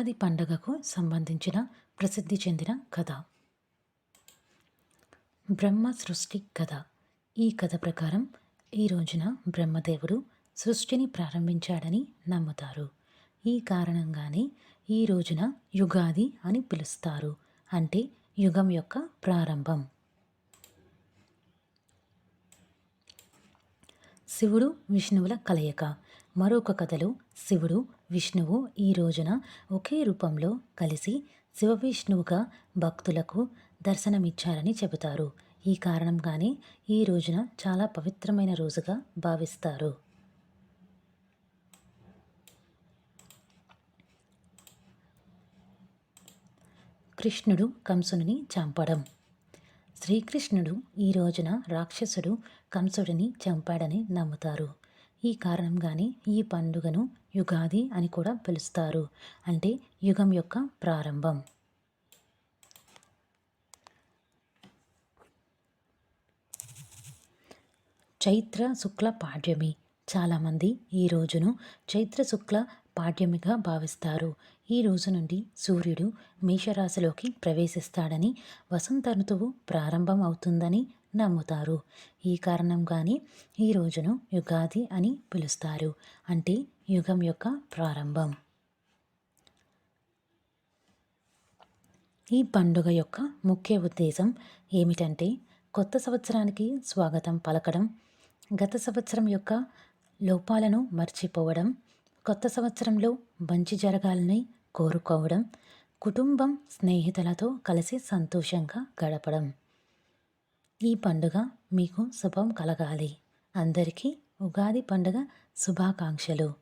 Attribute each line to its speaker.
Speaker 1: ఉగాది పండగకు సంబంధించిన ప్రసిద్ధి చెందిన కథ. బ్రహ్మ సృష్టి కథ. ఈ కథ ప్రకారం ఈ రోజున బ్రహ్మదేవుడు సృష్టిని ప్రారంభించాడని నమ్ముతారు. ఈ కారణంగానే ఈ రోజున యుగాది అని పిలుస్తారు. అంటే యుగం యొక్క ప్రారంభం. శివుడు విష్ణువుల కలయిక. మరొక కథలో శివుడు విష్ణువు ఈ రోజున ఒకే రూపంలో కలిసి శివ విష్ణువుగా భక్తులకు దర్శనమిచ్చారని చెబుతారు. ఈ కారణంగానే ఈ రోజున చాలా పవిత్రమైన రోజుగా భావిస్తారు. కృష్ణుడు కంసుని చంపడం. శ్రీకృష్ణుడు ఈ రోజున రాక్షసుడు కంసుడిని చంపాడని నమ్ముతారు. ఈ కారణంగానే ఈ పండుగను యుగాది అని కూడా పిలుస్తారు. అంటే యుగం యొక్క ప్రారంభం. చైత్ర శుక్ల పాడ్యమి. చాలామంది ఈ రోజును చైత్ర శుక్ల పాడ్యమిగా భావిస్తారు. ఈ రోజు నుండి సూర్యుడు మేషరాశిలోకి ప్రవేశిస్తాడని, వసంత ఋతువు ప్రారంభం అవుతుందని నమ్ముతారు. ఈ కారణంగానే ఈ రోజును యుగాది అని పిలుస్తారు. అంటే యుగం యొక్క ప్రారంభం. ఈ పండుగ యొక్క ముఖ్య ఉద్దేశం ఏమిటంటే కొత్త సంవత్సరానికి స్వాగతం పలకడం, గత సంవత్సరం యొక్క లోపాలను మర్చిపోవడం, కొత్త సంవత్సరంలో మంచి జరగాలని కోరుకోవడం, కుటుంబం స్నేహితులతో కలిసి సంతోషంగా గడపడం. ఈ పండుగ మీకు శుభం కలగాలి. అందరికీ ఉగాది పండుగ శుభాకాంక్షలు.